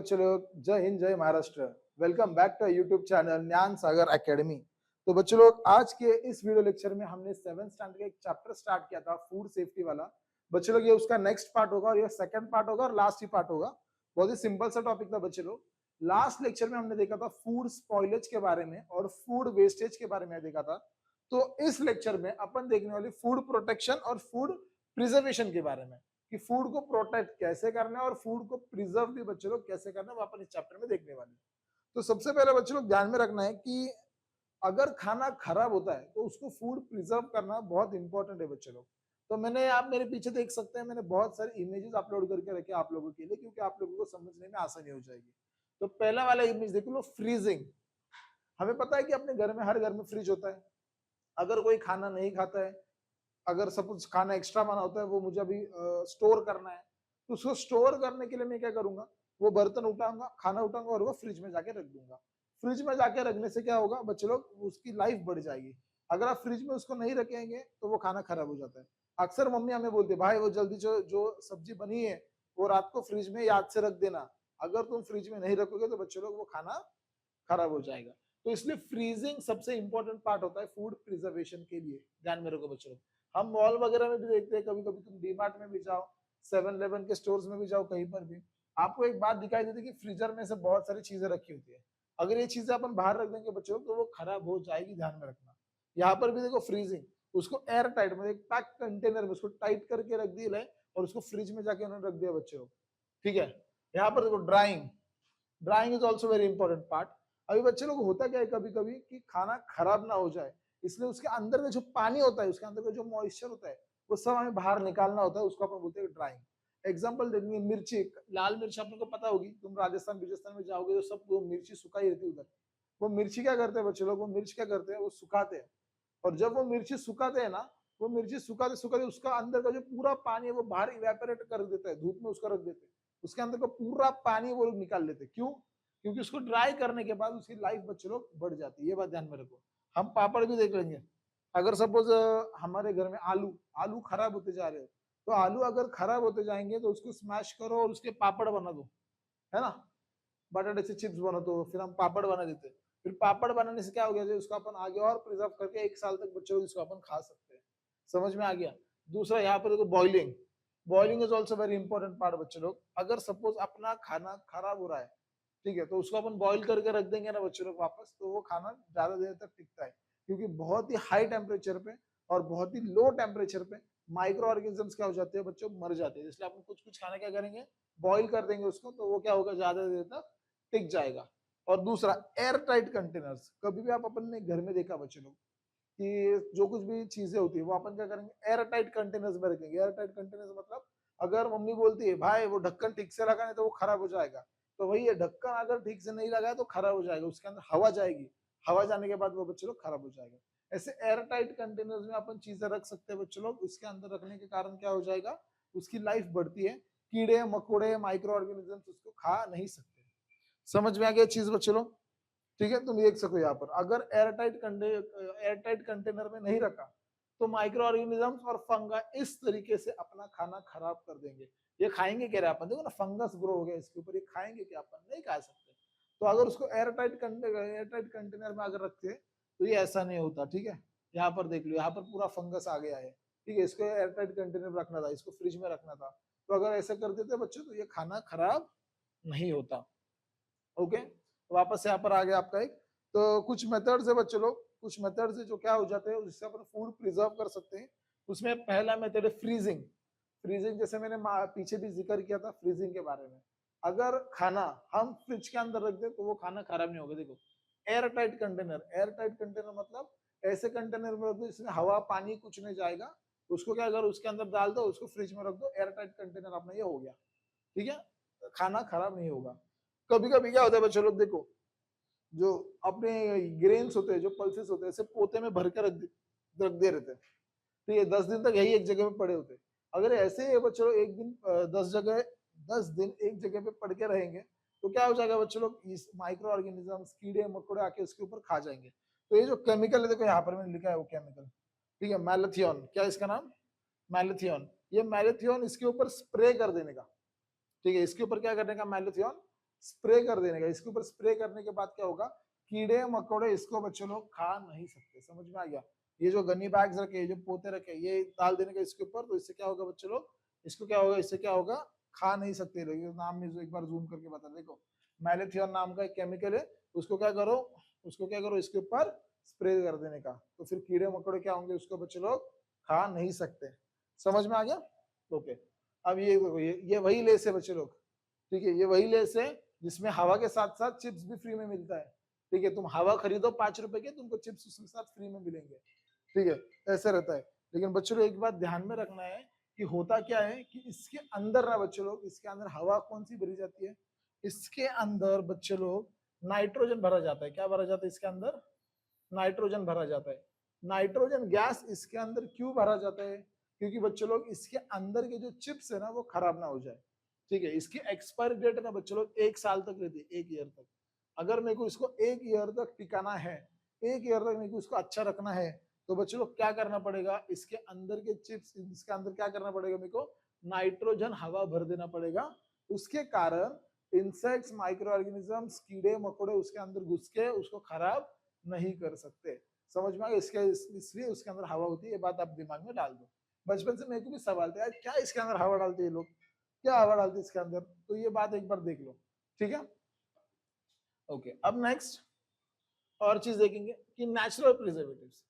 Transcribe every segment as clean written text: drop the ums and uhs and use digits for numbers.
बच्चे लोग, जय हिंद जय Maharashtra. Welcome back to YouTube channel Gyan Sagar academy. तो बच्चे लोग, आज के इस वीडियो लेक्चर में हमने 7th स्टैंडर्ड का एक चैप्टर स्टार्ट किया था, फूड सेफ्टी वाला। बच्चे लोग, ये उसका नेक्स्ट पार्ट होगा और ये सेकंड पार्ट होगा और लास्ट ही पार्ट होगा। बहुत ही सिंपल सा टॉपिक था बच्चे लोग। लास्ट लेक्चर में हमने देखा था फूड स्पॉइलेज के बारे में और फूड वेस्टेज के बारे में देखा था। तो इस लेक्चर में अपन देखने वाली फूड प्रोटेक्शन और फूड प्रिजर्वेशन के बारे में, कि फूड को प्रोटेक्ट कैसे करना है और फूड को प्रिजर्व भी बच्चे लोग कैसे करना है, वो अपन इस चैप्टर में देखने वाले हैं। तो सबसे पहले बच्चे लोग ध्यान में रखना है कि अगर खाना खराब होता है तो उसको फूड प्रिजर्व करना बहुत इंपॉर्टेंट है बच्चे लोग। तो मैंने, आप मेरे पीछे देख सकते हैं, मैंने बहुत सारे इमेजेस अपलोड करके रखे आप लोगों के लिए, क्योंकि आप लोगों को समझने में आसानी हो जाएगी। तो पहला वाला इमेज देख लो, फ्रीजिंग। हमें पता है कि अपने घर में, हर घर में फ्रिज होता है। अगर कोई खाना नहीं खाता है, अगर सपोज खाना एक्स्ट्रा बना होता है, वो मुझे अभी स्टोर करना है, तो उसको स्टोर करने के लिए मैं क्या करूंगा, वो बर्तन उठाऊंगा, खाना उठाऊंगा और वो फ्रिज में जाके रख दूंगा। फ्रिज में जाके रखने से क्या होगा बच्चे लोग, उसकी लाइफ बढ़ जाएगी। अगर आप फ्रिज में उसको नहीं रखेंगे तो वो खाना खराब हो जाता है। अक्सर मम्मी हमें बोलती है, भाई वो जल्दी जो सब्जी बनी है वो रात को फ्रिज में याद से रख देना। अगर तुम फ्रिज में नहीं रखोगे तो बच्चे लोग वो खाना खराब हो जाएगा। तो इसलिए फ्रीजिंग सबसे इंपॉर्टेंट पार्ट होता है फूड प्रिजर्वेशन के लिए। ध्यान में रखो बच्चों। हम मॉल वगैरह में भी देखते हैं, कभी कभी तुम डीमार्ट में भी जाओ, 7-Eleven के स्टोर्स में भी जाओ, कहीं पर भी आपको एक बात दिखाई देती है कि फ्रीजर में से बहुत सारी चीजें रखी होती है। अगर ये चीजें अपन बाहर रख देंगे बच्चों तो वो खराब हो जाएगी, ध्यान में रखना। यहाँ पर भी देखो फ्रीजिंग, उसको एयर टाइट में, एक पैक कंटेनर में उसको टाइट करके रख दिया है और उसको फ्रिज में जाके उन्होंने रख दिया बच्चों। ठीक है। यहाँ पर देखो drawing, drawing is also very important part. अभी बच्चे लोग होता क्या है, कभी कभी कि खाना खराब ना हो जाए, इसलिए उसके अंदर का जो पानी होता है, उसके अंदर का जो मॉइस्चर होता है, वो सब हमें बाहर निकालना होता है। उसको अपन बोलते हैं ड्राइंग। एग्जाम्पल देंगे, मिर्ची, लाल मिर्च आपको पता होगी, तुम राजस्थान राजस्थान में जाओगे तो सब वो मिर्ची सुखाई रहती है उधर। वो मिर्ची क्या करते हैं बच्चे लोग, वो मिर्च क्या करते हैं, वो सुखाते हैं। और जब वो मिर्ची सुखाते हैं ना, वो मिर्ची सुखाते सुखाते उसका अंदर का जो पूरा पानी है वो बाहर इवेपोरेट कर देता है, धूप में उसका रख देते हैं। उसके अंदर का पूरा पानी वो लोग निकाल लेते हैं। क्यों? क्योंकि उसको ड्राई करने के बाद उसकी लाइफ बच्चे लोग बढ़ जाती है। ये बात ध्यान में रखो। हम पापड़ भी देख लेंगे। अगर सपोज हमारे घर में आलू आलू खराब होते जा रहे हो, तो आलू अगर खराब होते जाएंगे तो उसको स्मैश करो और उसके पापड़ बना दो, है ना। बटाटे से चिप्स बना दो, फिर हम पापड़ बना देते हैं। फिर पापड़ बनाने से क्या हो गया, उसको अपन आगे और प्रिजर्व करके 1 साल तक बच्चों इसको अपन खा सकते हैं। समझ में आ गया। दूसरा यहाँ पर देखो, boiling. Boiling is also very important part बच्चे लोग। अगर सपोज अपना खाना खराब हो रहा है, ठीक है, तो उसको अपन बॉईल करके रख देंगे ना बच्चों लोग वापस, तो वो खाना ज्यादा देर तक टिकता है। क्योंकि बहुत ही हाई टेम्परेचर पे और बहुत ही लो टेम्परेचर पे माइक्रो ऑर्गेनिजम्स क्या हो जाते हैं बच्चों, मर जाते हैं। इसलिए अपन कुछ कुछ खाना क्या करेंगे, बॉईल कर देंगे उसको, तो वो क्या होगा, ज्यादा देर तक टिक जाएगा। और दूसरा, एयर टाइट कंटेनर्स। कभी भी आप अपन ने घर में देखा बच्चे लोग कि जो कुछ भी चीजें होती है वो अपन क्या करेंगे, एयर टाइट कंटेनर्स में रखेंगे। एयर टाइट कंटेनर्स मतलब, अगर मम्मी बोलती है भाई वो ढक्कन ठीक से लगा नहीं तो वो खराब हो जाएगा, तो वही है, ढक्कन अगर ठीक से नहीं लगा है तो खराब हो जाएगा। उसके अंदर हवा जाएगी, हवा जाने के बाद वो बच्चे लोग खराब हो जाएगा। ऐसे एयर टाइट कंटेनर्स में अपन चीजें रख सकते हैं बच्चे लोग। उसके अंदर रखने के कारण क्या हो जाएगा, उसकी लाइफ बढ़ती है। कीड़े मकोड़े माइक्रो ऑर्गेनिजम्स उसको खा नहीं सकते। समझ में आ गया चीज बच्चे लोग? ठीक है। तुम देख सको यहाँ पर, अगर एयर टाइट कंटेनर में नहीं रखा तो माइक्रो ऑर्गेनिजम्स और फंगा इस तरीके से अपना खाना खराब कर देंगे। ये खाएंगे क्या अपन, देखो ना, फंगस ग्रो हो गया इसके ऊपर, ये खाएंगे क्या, अपन नहीं खा सकते। तो अगर उसको एयर टाइट कंटेनर में अगर रखते तो ये ऐसा नहीं होता। ठीक है। यहाँ पर देख लो, यहाँ पर पूरा फंगस आ गया है। ठीक है, इसको एयर टाइट कंटेनर में रखना था, इसको फ्रिज में रखना था। तो अगर ऐसा कर देते बच्चों तो ये खाना खराब नहीं होता। ओके, वापस यहाँ पर आ गया आपका एक। तो कुछ मेथड्स है बच्चे लोग, कुछ मेथड्स है जो क्या हो जाते हैं, जिससे अपन फूड प्रिजर्व कर सकते हैं। उसमें पहला मेथड है फ्रीजिंग। फ्रीजिंग जैसे मैंने पीछे भी जिक्र किया था फ्रीजिंग के बारे में। अगर खाना हम फ्रिज के अंदर रख दे तो वो खाना खराब नहीं होगा। देखो, air tight container, air tight container मतलब ऐसे कंटेनर में रख दो जिसमें हवा पानी कुछ नहीं जाएगा। उसको क्या, अगर उसके अंदर डाल दो, उसको फ्रिज में रख दो, एयर टाइट कंटेनर अपना ये हो गया। ठीक है, खाना खराब नहीं होगा। कभी कभी क्या होता है बच्चों लोग, देखो, जो अपने ग्रेन्स होते हैं, जो पल्सेस होते हैं, ऐसे पोते में भर के रख दे रहते हैं। तो ये 10 दिन तक यही एक जगह में पड़े होते हैं। अगर ऐसे बच्चों लोग एक दिन 10 दिन एक जगह पे पड़ के रहेंगे तो क्या हो जाएगा बच्चों लोग, इस माइक्रो ऑर्गेनिजम्स कीड़े मकोड़े आके उसके ऊपर खा जाएंगे। तो ये जो केमिकल है, देखो यहाँ पर मैंने लिखा है वो केमिकल, ठीक है, मैलेथियन। क्या इसका नाम, मैलेथियन। ये मैलेथियन इसके ऊपर स्प्रे कर देने का। ठीक है, इसके ऊपर क्या करने का, मैलेथियन स्प्रे कर देने का। इसके ऊपर स्प्रे करने के बाद क्या होगा, कीड़े मकोड़े इसको बच्चों लोग खा नहीं सकते। समझ में आ गया? ये जो गनी बैग्स रखे, जो पोते रखे, ये डाल देने का इसके ऊपर, तो इससे क्या होगा बच्चों लोग, इसको क्या होगा, इससे क्या होगा, खा नहीं सकते लोग। नाम में जो एक बार जूम करके बता, देखो मैलेथियन नाम का एक केमिकल है, उसको क्या करो, इसके ऊपर स्प्रे कर देने का, तो फिर कीड़े मकोड़े क्या होंगे, उसको बच्चे लोग खा नहीं सकते। समझ में आ गया? ओके। अब ये वही लेस है बच्चे लोग, ठीक है, ये वही लेस है जिसमें हवा के साथ साथ चिप्स भी फ्री में मिलता है। ठीक है, तुम हवा खरीदो 5 रुपए के, तुमको चिप्स उसके साथ फ्री में मिलेंगे। ठीक है, ऐसे रहता है। लेकिन बच्चों लोग एक बात ध्यान में रखना है कि होता क्या है कि इसके अंदर ना बच्चों लोग, इसके अंदर हवा कौन सी भरी जाती है, इसके अंदर बच्चे लोग नाइट्रोजन भरा जाता है। क्या भरा जाता है इसके अंदर? नाइट्रोजन भरा जाता है। नाइट्रोजन गैस इसके अंदर क्यों भरा जाता है? क्योंकि बच्चों लोग इसके अंदर के जो चिप्स है ना वो खराब ना हो जाए। ठीक है, इसकी एक्सपायरी डेट ना बच्चों लोग 1 साल तक रहती है, 1 ईयर तक। अगर मेरे को इसको 1 ईयर तक टिकाना है, 1 ईयर तक मेरे को इसको अच्छा रखना है, तो बच्चों लोग क्या करना पड़ेगा, इसके अंदर के चिप्स, इसके अंदर क्या करना पड़ेगा, मेरे को नाइट्रोजन हवा भर देना पड़ेगा। उसके कारण इंसेक्ट्स, माइक्रो ऑर्गेनिजम्स, कीड़े मकोड़े उसके अंदर घुस के उसको खराब नहीं कर सकते। समझ में आ गया? इसलिए उसके अंदर हवा होती है, ये बात आप दिमाग में डाल दो। बचपन से मेरे को भी सवाल था यार, क्या इसके अंदर हवा डालते हैं लोग, क्या हवा डालते हैं इसके अंदर, तो ये बात एक बार देख लो। ठीक है, ओके। अब नेक्स्ट और चीज देखेंगे कि नेचुरल प्रिजर्वेटिव्स।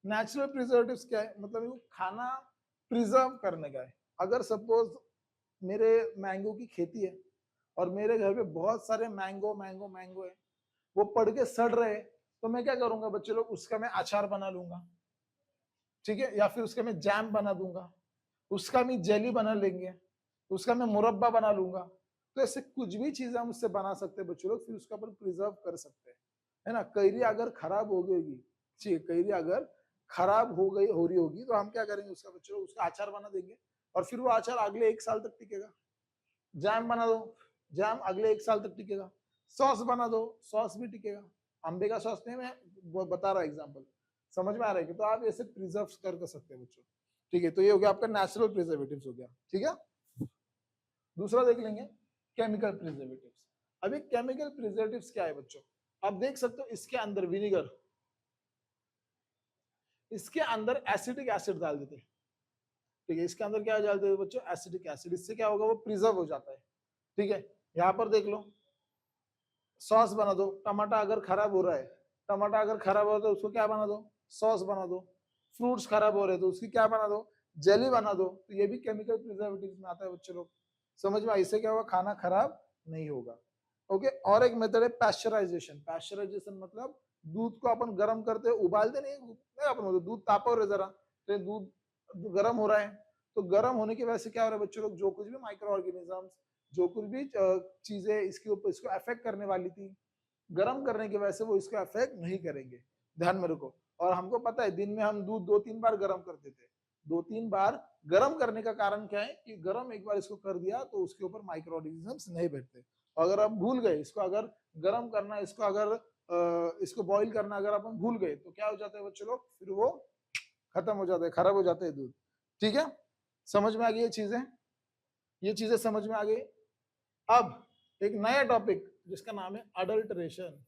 नेचुरल प्रिजर्वेटिव्स क्या है, मतलब खाना प्रिजर्व करने का है। अगर सपोज मेरे मैंगो की खेती है और मेरे घर पे बहुत सारे मैंगो मैंगो मैंगो है, वो पड़ के सड़ रहे, तो मैं क्या करूंगा बच्चे लोग, उसका मैं अचार बना लूंगा। ठीक है, या फिर उसका मैं जैम बना दूंगा, उसका मैं जेली बना लेंगे, उसका मैं मुरब्बा बना लूंगा। तो ऐसे कुछ भी चीज हम उससे बना सकते हैं बच्चे लोग, फिर उसका अपन प्रिजर्व कर सकते हैं, है ना। कैरी अगर खराब हो गई, ठीक, कैरी अगर खराब हो रही होगी, तो हम क्या करेंगे, उसका बच्चे लोग उसका अचार बना देंगे, और फिर वो अचार अगले 1 साल तक टिकेगा। जैम बना दो, जैम अगले 1 साल तक टिकेगा। सॉस बना दो, सॉस भी टिकेगा। अंबे का सॉस नहीं, मैं बता रहा एग्जाम्पल, समझ में आ रहा है कि, तो आप ऐसे प्रिजर्व कर सकते हैं बच्चों। ठीक है, तो ये हो गया आपका नेचुरल प्रिजर्वेटिव्स हो गया। ठीक है, दूसरा देख लेंगे केमिकल प्रिजर्वेटिव्स। अभी केमिकल प्रिजर्वेटिव्स क्या है बच्चों, आप देख सकते हो इसके अंदर विनेगर, इसके अंदर एसिटिक एसिड डाल देते हैं। ठीक है, इसके अंदर क्या डालते हैं बच्चों, एसिटिक एसिड। इससे क्या होगा, वो प्रिजर्व हो जाता है। ठीक है, यहाँ पर देख लो, सॉस बना दो। टमाटर अगर खराब हो रहा है, टमाटर अगर खराब हो रहा है तो उसको क्या बना दो, सॉस बना दो। फ्रूट्स खराब हो रहे हैं तो उसकी क्या बना दो, जेली बना दो। तो ये भी केमिकल प्रिजर्वेटिव में आता है बच्चे लोग। समझ में, इससे क्या होगा, खाना खराब नहीं होगा। ओके, और एक मेथड है पैस्चराइजेशन। पैस्चराइजेशन मतलब दूध को अपन गर्म करते, उबालते नहीं अपन, दूध तापा हो रहा है जरा, तो दूध गर्म हो रहा है, तो गर्म होने की वजह से क्या हो रहा है बच्चे लोग, जो कुछ भी माइक्रो ऑर्गेनिजम्स, जो कुछ भी चीजें इसके ऊपर इसको अफेक्ट करने वाली थी, गर्म करने की वजह से वो इसको अफेक्ट नहीं करेंगे। ध्यान में रखो। और हमको पता है दिन में हम दूध 2-3 बार गर्म करते थे। 2-3 बार गर्म करने का कारण क्या है कि गर्म एक बार इसको कर दिया तो उसके ऊपर माइक्रो ऑर्गेनिजम्स नहीं बैठते। अगर आप भूल गए इसको, अगर गर्म करना, इसको अगर इसको बॉईल करना अगर अपन भूल गए, तो क्या हो जाता है बच्चों लोग, फिर वो खत्म हो जाता है, खराब हो जाता है दूध। ठीक है, समझ में आ गई ये चीजें समझ में आ गई। अब एक नया टॉपिक जिसका नाम है अडल्ट्रेशन।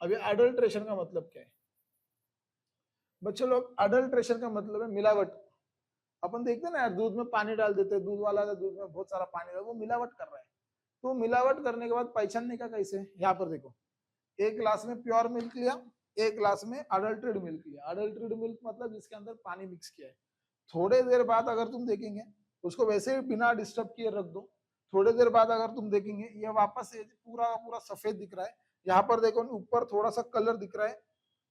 अभी अडल्ट्रेशन का मतलब क्या है बच्चों लोग, अडल्ट्रेशन का मतलब है मिलावट। अपन देखते हैं ना यार, दूध में पानी डाल देते हैं, दूध वाला दूध में बहुत सारा पानी डाल, वो मिलावट कर रहा है। तो मिलावट करने के बाद पहचानने का कैसे, यहाँ पर देखो, एक ग्लास में प्योर मिल्क लिया, एक ग्लास में अडल्ट्रेड मिल्क लिया। अडल्ट्रेड मिल्क मतलब जिसके अंदर पानी मिक्स किया है। थोड़े देर बाद अगर तुम देखेंगे, उसको वैसे ही बिना डिस्टर्ब किए रख दो, थोड़ी देर बाद अगर तुम देखेंगे ये वापस से पूरा पूरा सफेद दिख रहा है। यहाँ पर देखो ऊपर थोड़ा सा कलर दिख रहा है,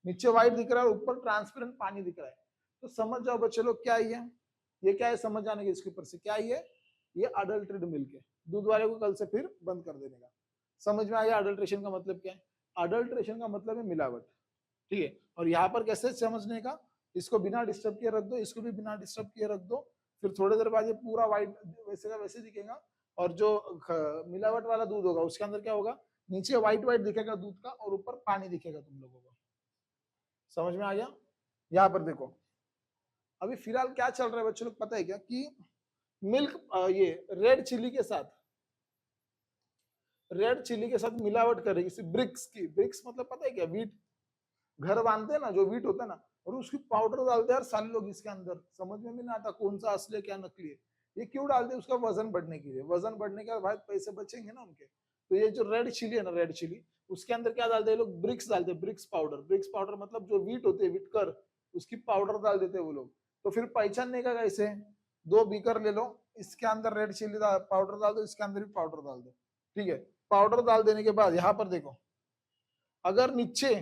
नीचे व्हाइट दिख रहा है, ऊपर ट्रांसपेरेंट पानी दिख रहा है। तो समझ जाओ बच्चे लोग क्या ये क्या है, समझ जाने के इसके ऊपर से क्या ये अडल्ट्रेड मिल्क है। दूध वाले को कल से फिर बंद कर देने का। समझ में आ गया अडल्ट्रेशन का मतलब क्या है? अडल्ट्रेशन का मतलब है मिलावट। ठीक है, और यहाँ पर कैसे समझने का, इसको बिना डिस्टर्ब किए रख दो, इसको भी बिना डिस्टर्ब किए रख दो, फिर थोड़ी देर बाद ये पूरा व्हाइट वैसे का वैसे दिखेगा। और जो मिलावट वाला दूध होगा उसके अंदर क्या होगा, नीचे व्हाइट व्हाइट दिखेगा दूध का, और ऊपर पानी दिखेगा तुम लोगों को। समझ में आ गया? यहाँ पर देखो, अभी फिलहाल क्या चल रहा है बच्चों लोग पता है क्या, कि मिल्क ये रेड चिली के साथ रेड चिली के साथ मिलावट कर रही है किसी ब्रिक्स की। ब्रिक्स मतलब पता है क्या, वीट, घर बांधते हैं ना जो वीट होता है ना, और उसकी पाउडर डालते हैं यार सारे लोग इसके अंदर, समझ में भी नहीं आता कौन सा असली है क्या नकली है। ये क्यों डालते हैं? उसका वजन बढ़ने के लिए। वजन बढ़ने के बाद भाई पैसे बचेंगे ना उनके। तो ये जो रेड चिली है ना, रेड चिली, उसके अंदर क्या डालते हैं लोग? ब्रिक्स डालते हैं, ब्रिक्स पाउडर। ब्रिक्स पाउडर मतलब जो वीट होते हैं, विटकर, उसकी पाउडर डाल देते हैं वो लोग। तो फिर पहचानने का कैसे? 2 बीकर ले लो, इसके अंदर रेड चिली पाउडर डाल दो, इसके अंदर भी पाउडर डाल दो, ठीक है। पाउडर डाल देने के बाद यहाँ पर देखो, अगर नीचे,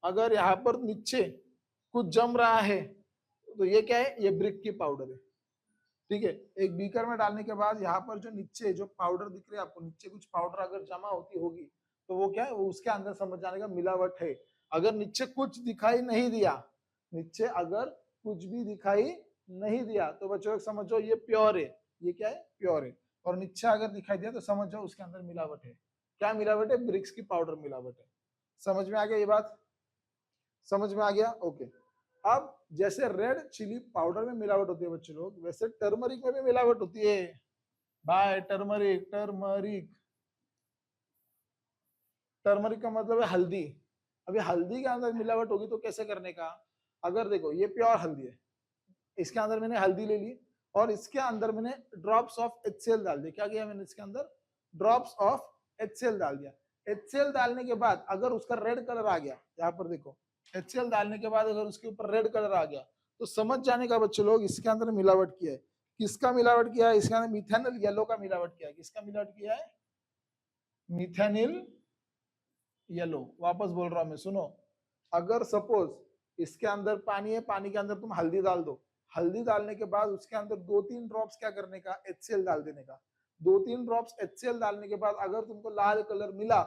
अगर यहाँ पर नीचे कुछ जम रहा है तो ये क्या है? ये ब्रिक की पाउडर है, ठीक है। एक बीकर में डालने के बाद यहाँ पर जो नीचे जो पाउडर दिख रही है आपको, नीचे कुछ पाउडर अगर जमा होती होगी तो वो क्या है? वो उसके अंदर समझ जाने का मिलावट है। अगर नीचे कुछ दिखाई नहीं दिया, नीचे अगर कुछ भी दिखाई नहीं दिया तो बच्चों समझो ये प्योर है। ये क्या है? प्योर है। और नीचे अगर दिखाई दिया तो समझ जाओ उसके अंदर मिलावट है। क्या मिलावट है? ब्रिक्स की पाउडर मिलावट है। समझ में आ गया ये बात? समझ में आ गया? ओके। अब जैसे रेड चिली पाउडर में मिलावट होती है बच्चे लोग, वैसे टर्मरिक में भी मिलावट होती है भाई। टर्मरिक, टर्मरिक, टर्मरिक का मतलब है हल्दी। अभी हल्दी के अंदर मिलावट होगी तो कैसे करने का? अगर देखो ये प्योर हल्दी है, इसके अंदर मैंने हल्दी ले ली और इसके अंदर मैंने ड्रॉप्स ऑफ HCl डाल दिया। क्या किया मैंने? इसके अंदर ड्रॉप्स ऑफ HCl डाल दिया। HCl डालने के बाद अगर उसका रेड कलर आ गया, यहाँ पर देखो, HCl डालने के बाद अगर उसके ऊपर रेड कलर आ गया तो समझ जाने का बच्चे लोग इसके अंदर मिलावट किया है। किसका मिलावट किया है? इसके अंदर मिथेनल येलो का मिलावट किया है। किसका मिलावट किया है? मिथेनिल येलो। वापस बोल रहा हूं मैं, सुनो। अगर सपोज इसके अंदर पानी है, पानी के अंदर तुम हल्दी डाल दो, हल्दी डालने के बाद उसके अंदर 2-3 ड्रॉप्स क्या करने का? HCl डाल देने का। 2-3 ड्रॉप्स HCl डालने के बाद अगर तुमको लाल कलर मिला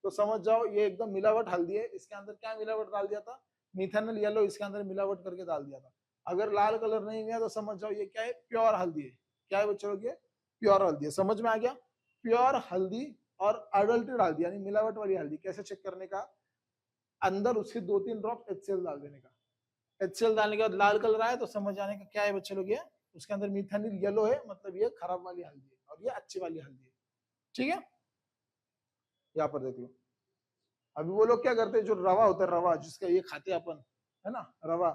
तो समझ जाओ ये एकदम मिलावट हल्दी है। इसके अंदर क्या मिलावट डाल दिया था? मिथेनल येलो इसके अंदर मिलावट करके डाल दिया था। अगर लाल कलर नहीं मिला तो समझ जाओ ये क्या है? प्योर हल्दी है। क्या है बच्चों? ये प्योर हल्दी है। समझ में आ गया? प्योर हल्दी और अडल्ट्रेट हल्दी यानी मिलावट वाली हल्दी कैसे चेक करने का? अंदर उसके 2-3 ड्रॉप HCl डाल देने का। HCl डालने के बाद लाल कलर आए तो समझ जाने का क्या है बच्चे लोग? ये उसके अंदर मिथेनिल येलो है, मतलब ये खराब वाली हल्दी है और ये अच्छी वाली हल्दी है, ठीक है। यहाँ पर देख लो। अभी वो लोग क्या करते हैं, जो रवा होता है, रवा जिसका ये खाते हैं अपन, है ना, रवा,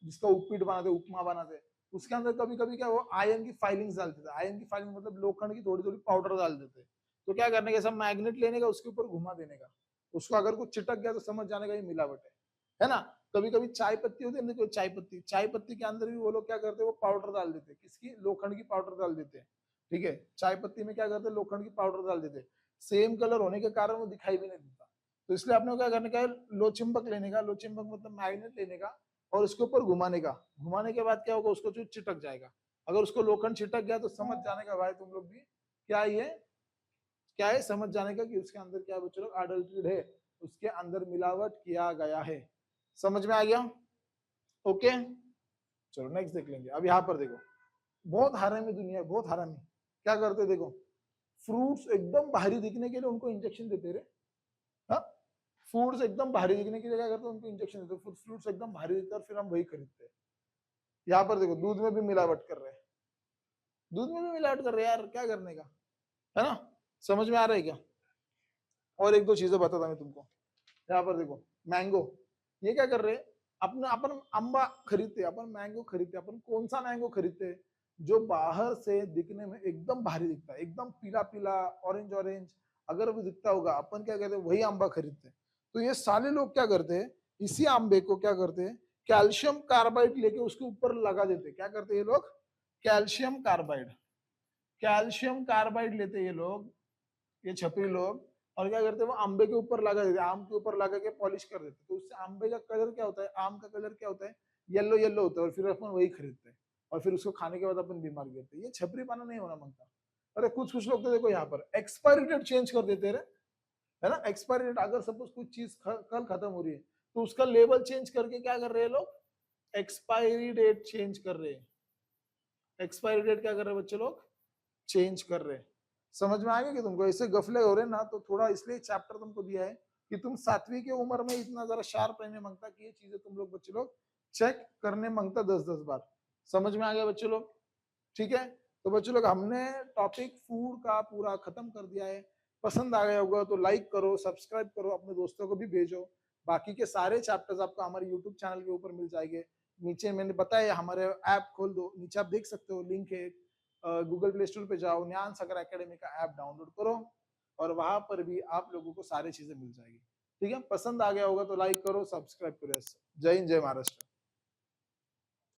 जिसका उपीट बनाते, उपमा बनाते, उसके अंदर कभी कभी क्या वो आयरन की फाइलिंग्स डालते थे। आयरन की फाइलिंग मतलब लोखंड की थोड़ी थोड़ी पाउडर डाल देते। तो क्या करने का? सब मैग्नेट लेने का, उसके ऊपर घुमा देने का, उसको अगर कुछ चिटक गया तो समझ जाने का ये मिलावट है ना। कभी कभी चाय पत्ती होती है ना, कोई चाय पत्ती, चाय पत्ती के अंदर भी वो लोग क्या करते हैं? वो पाउडर डाल देते। किसकी? लोखंड की पाउडर डाल देते हैं, ठीक है। चाय पत्ती में क्या करते हैं? लोखंड की पाउडर डाल देते। सेम कलर होने के कारण वो दिखाई भी नहीं देता। तो इसलिए आपने क्या करने का है? लोचिंबक लेने का। लोचिंबक मतलब मैग्नेट लेने का और उसके ऊपर घुमाने का। घुमाने के बाद क्या होगा? उसको जो चिटक जाएगा। अगर उसको लोखंड चिटक गया तो समझ जाने का भाई तुम लोग भी क्या ये क्या है, समझ जाने का कि उसके अंदर क्या बच्चों लोग अडल्ट्रेट है, उसके अंदर मिलावट किया गया है। समझ में आ गया? ओके, चलो नेक्स्ट देख लेंगे। अब यहाँ पर देखो, बहुत हरामी दुनिया है, बहुत हरामी। क्या करते देखो, फ्रूट्स एकदम भारी दिखने के लिए उनको इंजेक्शन देते रहे। हाँ, फ्रूट्स एकदम भारी दिखने के लिए क्या करते हैं? उनको इंजेक्शन देते। फ्रूट्स एकदम भारी दिखता है और फिर हम वही खरीदते हैं। यहाँ पर देखो, दूध में भी मिलावट कर रहे हैं। दूध में भी मिलावट कर रहे हैं यार, क्या करने का, है ना। समझ में आ रहा है क्या? और एक दो चीजें बताता मैं तुमको। यहाँ पर देखो, मैंगो, ये क्या कर रहे हैं? अपना अपन अम्बा खरीदते, अपन मैंगो खरीदते, अपन कौन सा मैंगो खरीदते हैं? जो बाहर से दिखने में एकदम भारी दिखता है, एकदम पीला पीला, ऑरेंज ऑरेंज अगर वो दिखता होगा, अपन क्या कहते हैं? वही आंबा खरीदते हैं। तो ये सारे लोग क्या करते हैं? इसी आंबे को क्या करते हैं? कैल्शियम कार्बाइड लेके उसके ऊपर लगा देते। क्या करते हैं ये लोग? कैल्शियम कार्बाइड, कैल्शियम कार्बाइड लेते ये लोग, ये छपरी लोग, और क्या करते हैं? वो आंबे के ऊपर लगा देते, आम के ऊपर लगा के पॉलिश कर देते। तो उससे आंबे का कलर क्या होता है? आम का कलर क्या होता है? येलो येलो होता है। और फिर अपन वही खरीदते हैं और फिर उसको खाने के बाद अपन बीमार गिरते हैं। ये छपरी पाना नहीं होना मांगता। अरे कुछ कुछ लोग तो देखो यहाँ पर एक्सपायरी डेट चेंज कर देते रहे, है ना। एक्सपायरी डेट, अगर सपोज कुछ चीज कल खत्म हो रही है तो उसका लेबल चेंज करके क्या कर रहे हैं लोग? एक्सपायरी डेट चेंज कर रहे हैं। एक्सपायरी डेट क्या कर रहे हैं बच्चे लोग? चेंज कर रहे हैं। समझ में आ गया कि तुमको ऐसे गफले हो रहे ना, तो थोड़ा इसलिए चैप्टर तुमको दिया है कि तुम 7वीं की उम्र में इतना जरा शार्प रहने मांगता कि ये चीजें तुम लोग बच्चे लोग चेक करने मांगता 10-10 बार। समझ में आ गया बच्चे लोग? ठीक है। तो बच्चों लोग हमने टॉपिक फूड का पूरा खत्म कर दिया है। पसंद आ गया होगा तो लाइक करो, सब्सक्राइब करो, अपने दोस्तों को भी भेजो। बाकी के सारे चैप्टर्स आपको हमारे यूट्यूब चैनल के ऊपर मिल जाएंगे। नीचे मैंने बताया हमारे ऐप खोल दो, नीचे आप देख सकते हो लिंक है। गूगल प्ले स्टोर पे जाओ, न्यान सागर एकेडमी का ऐप डाउनलोड करो और वहां पर भी आप लोगों को सारी चीजें मिल जाएगी। ठीक है, पसंद आ गया होगा तो लाइक करो, सब्सक्राइब करो। जय हिंद, जय महाराष्ट्र।